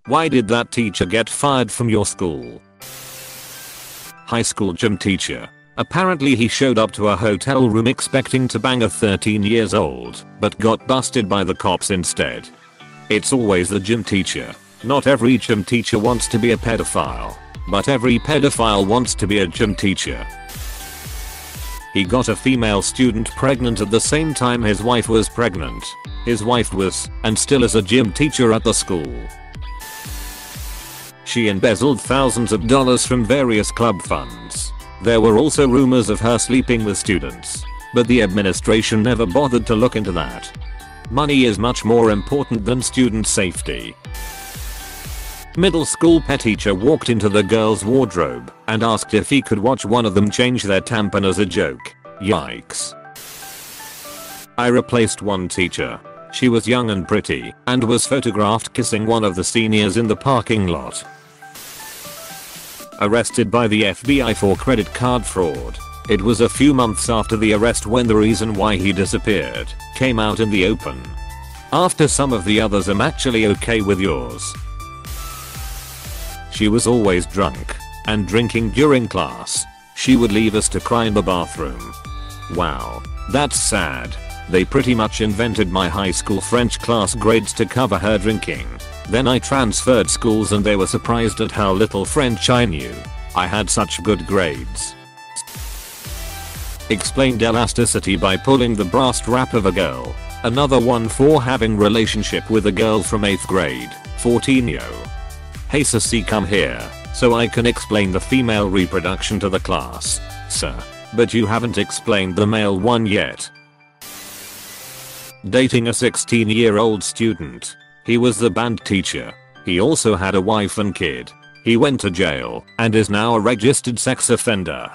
Why did that teacher get fired from your school? High school gym teacher. Apparently he showed up to a hotel room expecting to bang a 13 years old, but got busted by the cops instead. It's always the gym teacher. Not every gym teacher wants to be a pedophile, but every pedophile wants to be a gym teacher. He got a female student pregnant at the same time his wife was pregnant. His wife was, and still is, a gym teacher at the school. She embezzled thousands of dollars from various club funds. There were also rumors of her sleeping with students, but the administration never bothered to look into that. Money is much more important than student safety. Middle school pet teacher walked into the girls' wardrobe and asked if he could watch one of them change their tampon as a joke. Yikes. I replaced one teacher. She was young and pretty and was photographed kissing one of the seniors in the parking lot. Arrested by the FBI for credit card fraud. It was a few months after the arrest when the reason why he disappeared came out in the open. After some of the others, I'm actually okay with yours. She was always drunk and drinking during class. She would leave us to cry in the bathroom. Wow, that's sad. They pretty much invented my high school French class grades to cover her drinking. Then I transferred schools and they were surprised at how little French I knew. I had such good grades. Explained elasticity by pulling the bra strap of a girl. Another one for having relationship with a girl from 8th grade, 14-yo. Hey Sissy, come here, so I can explain the female reproduction to the class, sir. But you haven't explained the male one yet. Dating a 16-year-old student. He was the band teacher. He also had a wife and kid. He went to jail and is now a registered sex offender.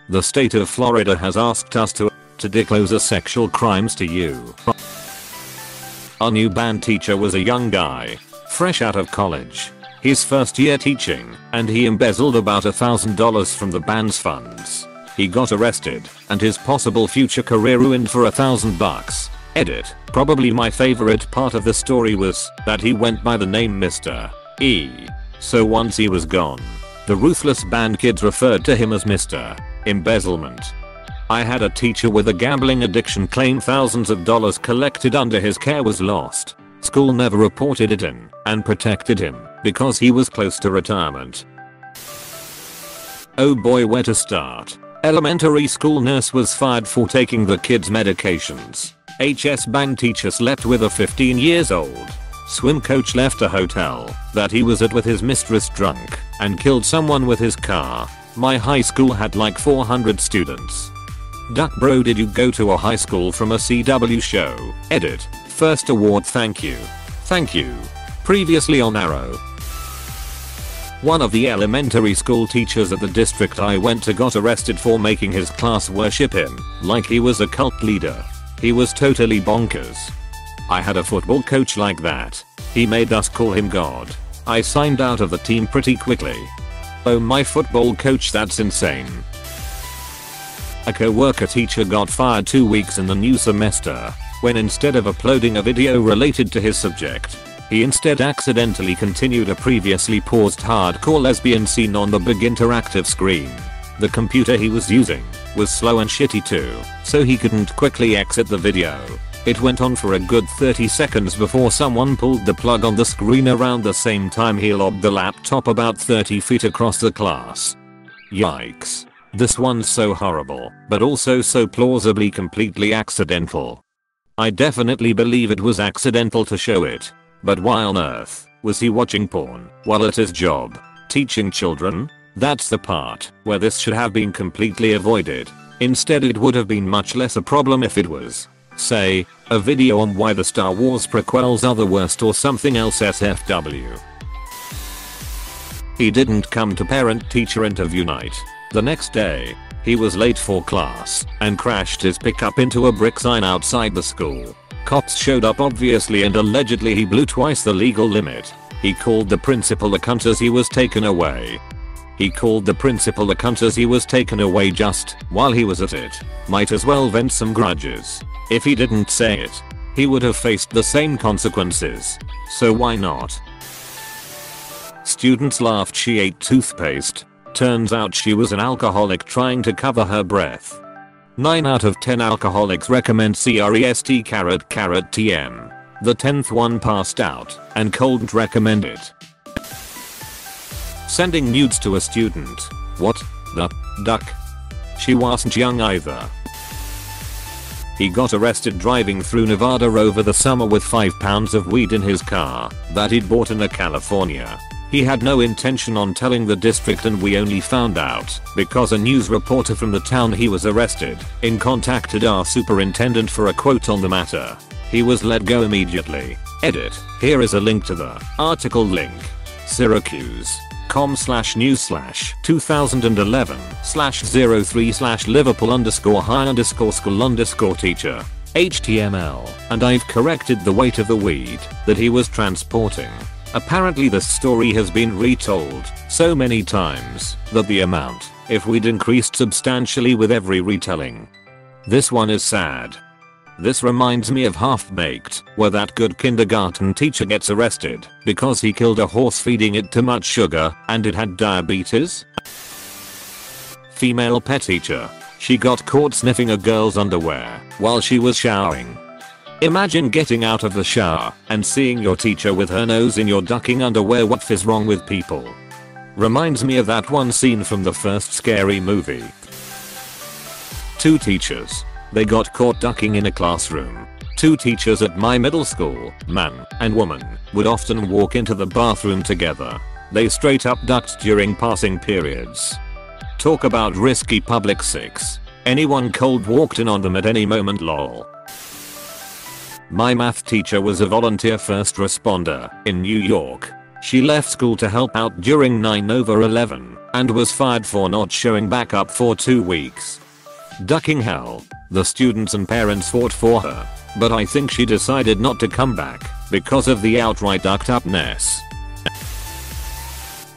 The state of Florida has asked us to disclose sexual crimes to you. Our new band teacher was a young guy, fresh out of college. His first year teaching, and he embezzled about $1,000 from the band's funds. He got arrested, and his possible future career ruined for $1,000. Edit. Probably my favorite part of the story was that he went by the name Mr. E. So once he was gone, the ruthless band kids referred to him as Mr. Embezzlement. I had a teacher with a gambling addiction claim thousands of dollars collected under his care was lost. School never reported it in and protected him because he was close to retirement. Oh boy, where to start? Elementary school nurse was fired for taking the kids' medications. HS band teacher slept with a 15 years old. Swim coach left a hotel that he was at with his mistress drunk and killed someone with his car. My high school had like 400 students. Duck bro, did you go to a high school from a CW show? Edit. First award, thank you. Thank you. Previously on Arrow. One of the elementary school teachers at the district I went to got arrested for making his class worship him like he was a cult leader. He was totally bonkers. I had a football coach like that. He made us call him God. I signed out of the team pretty quickly. Oh, my football coach, that's insane. A co-worker teacher got fired 2 weeks in the new semester when instead of uploading a video related to his subject, he instead accidentally continued a previously paused hardcore lesbian scene on the big interactive screen. The computer he was using was slow and shitty too, so he couldn't quickly exit the video. It went on for a good 30 seconds before someone pulled the plug on the screen around the same time he lobbed the laptop about 30 feet across the class. Yikes. This one's so horrible, but also so plausibly completely accidental. I definitely believe it was accidental to show it. But why on earth was he watching porn while at his job? Teaching children? That's the part where this should have been completely avoided. Instead, it would have been much less a problem if it was, say, a video on why the Star Wars prequels are the worst or something else SFW. He didn't come to parent-teacher interview night. The next day, he was late for class and crashed his pickup into a brick sign outside the school. Cops showed up obviously and allegedly he blew twice the legal limit. He called the principal a cunt as he was taken away. Just while he was at it. Might as well vent some grudges. If he didn't say it, he would have faced the same consequences. So why not? Students laughed she ate toothpaste. Turns out she was an alcoholic trying to cover her breath. 9 out of 10 alcoholics recommend CREST TM. The 10th one passed out and couldn't recommend it. Sending nudes to a student. What the duck? She wasn't young either. He got arrested driving through Nevada over the summer with 5 pounds of weed in his car that he'd bought in California. He had no intention on telling the district, and we only found out because a news reporter from the town he was arrested in contacted our superintendent for a quote on the matter. He was let go immediately. Edit. Here is a link to the article link. Syracuse.com/news/2011/03/Liverpool_high_school_teacher. HTML. And I've corrected the weight of the weed that he was transporting. Apparently this story has been retold so many times that the amount, if we'd increased substantially with every retelling. This one is sad. This reminds me of Half-Baked, where that good kindergarten teacher gets arrested because he killed a horse feeding it too much sugar and it had diabetes. Female pet teacher. She got caught sniffing a girl's underwear while she was showering. Imagine getting out of the shower and seeing your teacher with her nose in your ducking underwear. What is wrong with people? Reminds me of that one scene from the first Scary Movie. 2 teachers. They got caught ducking in a classroom. 2 teachers at my middle school, man and woman, would often walk into the bathroom together. They straight up ducked during passing periods. Talk about risky public sex. Anyone cold walked in on them at any moment, lol. My math teacher was a volunteer first responder in New York. She left school to help out during 9/11 and was fired for not showing back up for 2 weeks. Ducking hell. The students and parents fought for her, but I think she decided not to come back because of the outright ducked upness.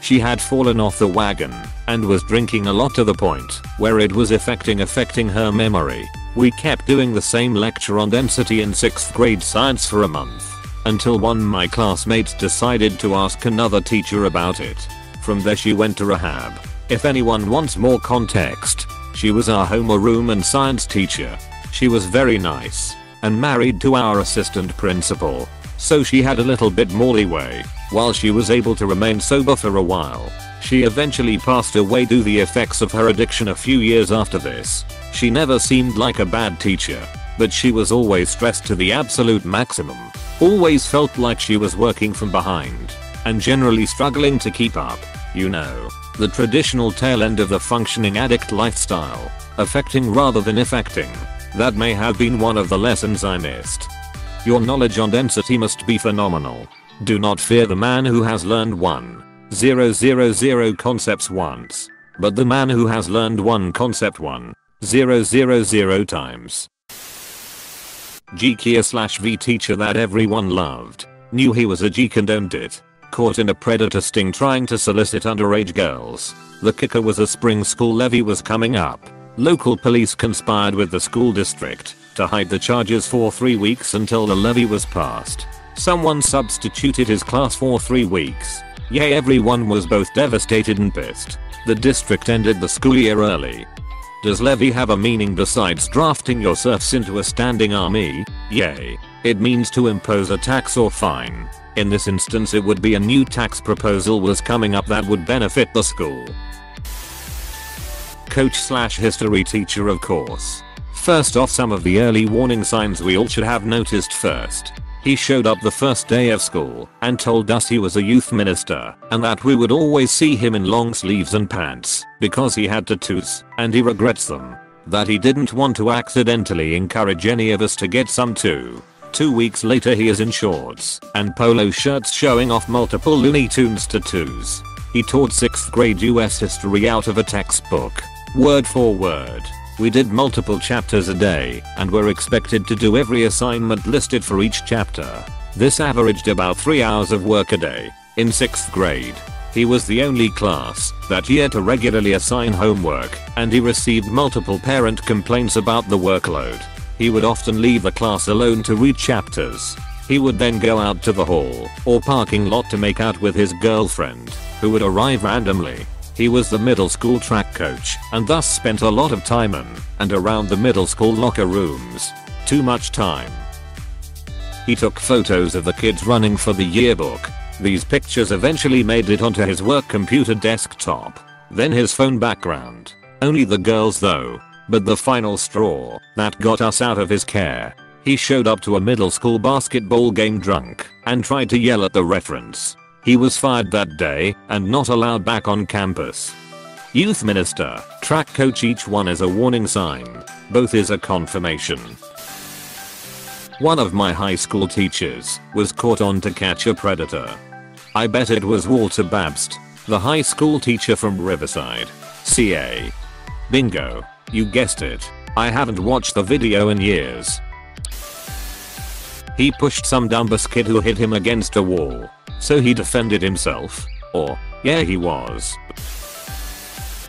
She had fallen off the wagon and was drinking a lot to the point where it was affecting her memory. We kept doing the same lecture on density in 6th grade science for a month until one of my classmates decided to ask another teacher about it. From there she went to rehab. If anyone wants more context, she was our homeroom and science teacher. She was very nice and married to our assistant principal, so she had a little bit more leeway while she was able to remain sober for a while. She eventually passed away due to the effects of her addiction a few years after this. She never seemed like a bad teacher, but she was always stressed to the absolute maximum. Always felt like she was working from behind and generally struggling to keep up. You know, the traditional tail end of the functioning addict lifestyle. Affecting rather than affecting. That may have been one of the lessons I missed. Your knowledge on density must be phenomenal. Do not fear the man who has learned 1,000 concepts once, but the man who has learned one concept 1,000 times. Geekier/V teacher that everyone loved. Knew he was a geek and owned it. Caught in a predator sting trying to solicit underage girls. The kicker was a spring school levy was coming up. Local police conspired with the school district to hide the charges for 3 weeks until the levy was passed. Someone substituted his class for 3 weeks. Yay, everyone was both devastated and pissed. The district ended the school year early. Does levy have a meaning besides drafting your serfs into a standing army? Yay. It means to impose a tax or fine. In this instance it would be a new tax proposal was coming up that would benefit the school. Coach/history teacher, of course. First off, some of the early warning signs we all should have noticed first. He showed up the first day of school and told us he was a youth minister and that we would always see him in long sleeves and pants because he had tattoos and he regrets them. That he didn't want to accidentally encourage any of us to get some too. 2 weeks later he is in shorts and polo shirts showing off multiple Looney Tunes tattoos. He taught 6th grade US history out of a textbook, word for word. We did multiple chapters a day and were expected to do every assignment listed for each chapter. This averaged about 3 hours of work a day. In 6th grade, he was the only class that year to regularly assign homework, and he received multiple parent complaints about the workload. He would often leave the class alone to read chapters. He would then go out to the hall or parking lot to make out with his girlfriend. who would arrive randomly. He was the middle school track coach and thus spent a lot of time in and around the middle school locker rooms. Too much time. He took photos of the kids running for the yearbook. These pictures eventually made it onto his work computer desktop, then his phone background. Only the girls though. But the final straw that got us out of his care. He showed up to a middle school basketball game drunk and tried to yell at the reference. He was fired that day and not allowed back on campus. Youth minister, track coach, each one is a warning sign. Both is a confirmation. One of my high school teachers was caught on to catch a predator. I bet it was Walter Babst, the high school teacher from Riverside, CA. Bingo. You guessed it. I haven't watched the video in years. He pushed some dumbass kid who hit him against a wall. So he defended himself? Or, yeah, he was.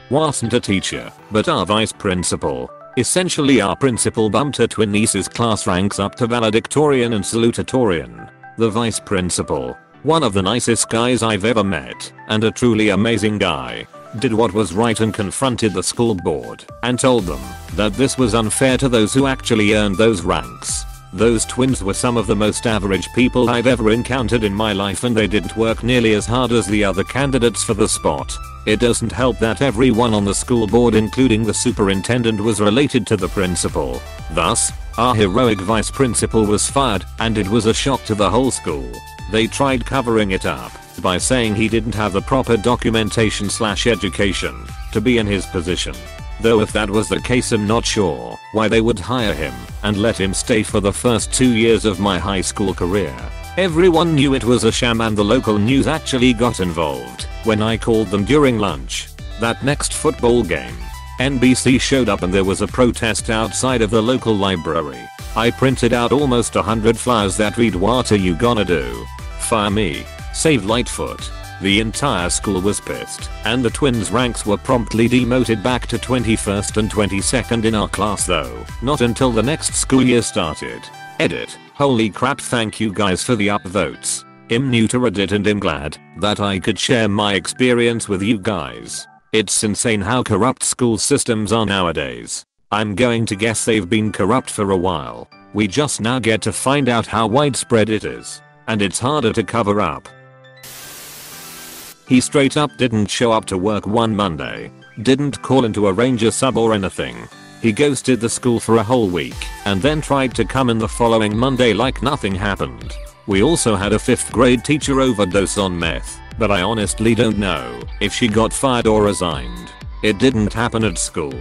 Wasn't a teacher, but our vice principal. Essentially our principal bumped her twin niece's class ranks up to valedictorian and salutatorian. The vice principal, one of the nicest guys I've ever met, and a truly amazing guy, did what was right and confronted the school board and told them that this was unfair to those who actually earned those ranks. Those twins were some of the most average people I've ever encountered in my life, and they didn't work nearly as hard as the other candidates for the spot. It doesn't help that everyone on the school board, including the superintendent, was related to the principal. Thus, our heroic vice principal was fired, and it was a shock to the whole school. They tried covering it up by saying he didn't have the proper documentation/education to be in his position. Though if that was the case, I'm not sure why they would hire him and let him stay for the first 2 years of my high school career. Everyone knew it was a sham, and the local news actually got involved when I called them during lunch. That next football game, NBC showed up and there was a protest outside of the local library. I printed out almost 100 flyers that read, "What are you gonna do? Fire me? Save Lightfoot." The entire school was pissed, and the twins' ranks were promptly demoted back to 21st and 22nd in our class, though not until the next school year started. Edit. Holy crap, thank you guys for the upvotes. I'm new to Reddit and I'm glad that I could share my experience with you guys. It's insane how corrupt school systems are nowadays. I'm going to guess they've been corrupt for a while. We just now get to find out how widespread it is, and it's harder to cover up. He straight up didn't show up to work one Monday, didn't call in to arrange a sub or anything. He ghosted the school for a whole week and then tried to come in the following Monday like nothing happened. We also had a 5th grade teacher overdose on meth, but I honestly don't know if she got fired or resigned. It didn't happen at school.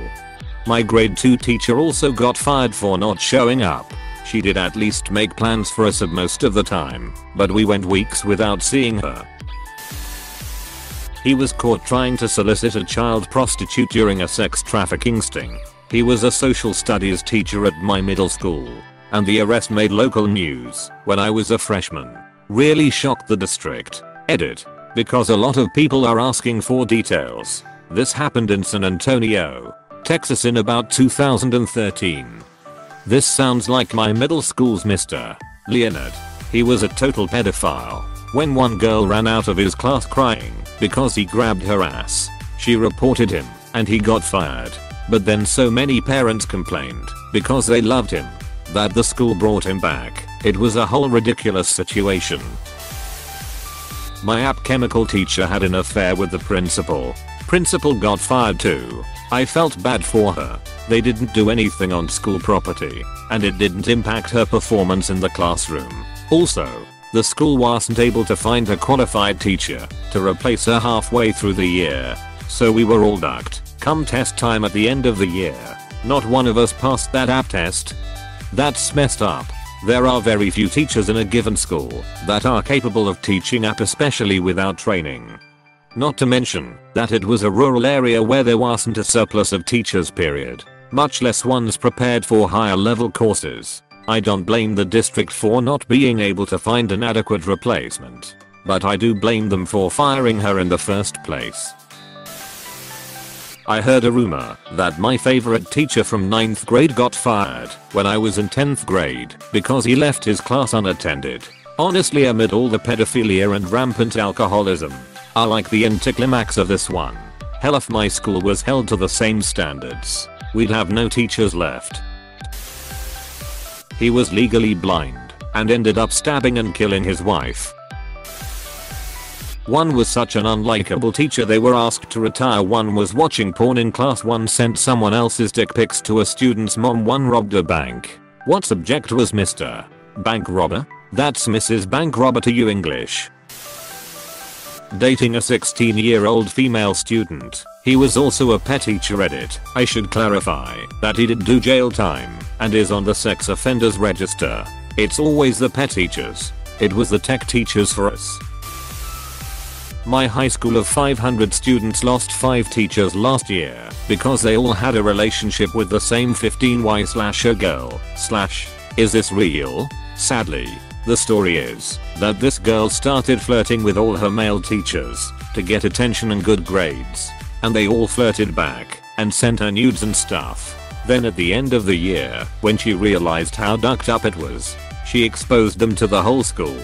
My grade 2 teacher also got fired for not showing up. She did at least make plans for us most of the time, but we went weeks without seeing her. He was caught trying to solicit a child prostitute during a sex trafficking sting. He was a social studies teacher at my middle school, and the arrest made local news when I was a freshman. Really shocked the district. Edit. Because a lot of people are asking for details. This happened in San Antonio, Texas in about 2013. This sounds like my middle school's Mr. Leonard. He was a total pedophile. When one girl ran out of his class crying because he grabbed her ass, she reported him and he got fired. But then so many parents complained because they loved him that the school brought him back. It was a whole ridiculous situation. My app chemical teacher had an affair with the principal. Principal got fired too. I felt bad for her. They didn't do anything on school property, and it didn't impact her performance in the classroom. Also, the school wasn't able to find a qualified teacher to replace her halfway through the year. So we were all ducked. Come test time at the end of the year, not one of us passed that app test. That's messed up. There are very few teachers in a given school that are capable of teaching app, especially without training. Not to mention that it was a rural area where there wasn't a surplus of teachers, period, much less ones prepared for higher level courses. I don't blame the district for not being able to find an adequate replacement, but I do blame them for firing her in the first place. I heard a rumor that my favorite teacher from 9th grade got fired when I was in 10th grade because he left his class unattended. Honestly, amid all the pedophilia and rampant alcoholism, I like the anticlimax of this one. Hell, if my school was held to the same standards, we'd have no teachers left. He was legally blind and ended up stabbing and killing his wife. One was such an unlikable teacher they were asked to retire. One was watching porn in class. One sent someone else's dick pics to a student's mom. One robbed a bank. What subject was Mr. Bank Robber? That's Mrs. Bank Robber to you English. Dating a 16-year-old female student. He was also a pet teacher. Edit. I should clarify that he did do jail time and is on the sex offenders register. It's always the pet teachers. It was the tech teachers for us. My high school of 500 students lost 5 teachers last year because they all had a relationship with the same 15y/a girl. Is this real? Sadly, the story is that this girl started flirting with all her male teachers to get attention and good grades, and they all flirted back and sent her nudes and stuff. Then at the end of the year, when she realized how ducked up it was, she exposed them to the whole school.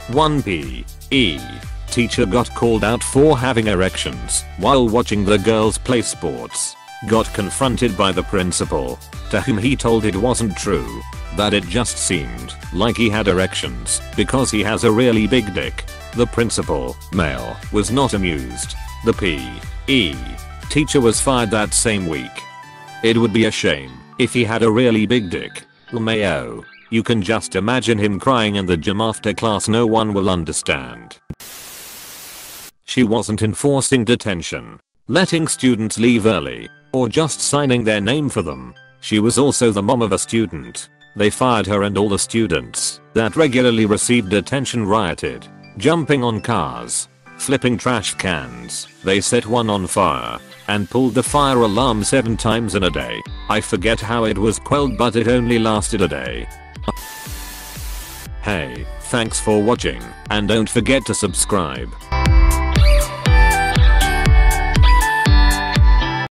1 P.E. teacher got called out for having erections while watching the girls play sports. Got confronted by the principal, to whom he told it wasn't true, that it just seemed like he had erections because he has a really big dick. The principal, male, was not amused. The P.E. teacher was fired that same week. It would be a shame if he had a really big dick. LMAO. You can just imagine him crying in the gym after class. No one will understand. She wasn't enforcing detention, letting students leave early, or just signing their name for them. She was also the mom of a student. They fired her, and all the students that regularly received detention rioted, jumping on cars, flipping trash cans. They set one on fire and pulled the fire alarm 7 times in a day. I forget how it was quelled, but it only lasted a day. Hey, thanks for watching, and don't forget to subscribe.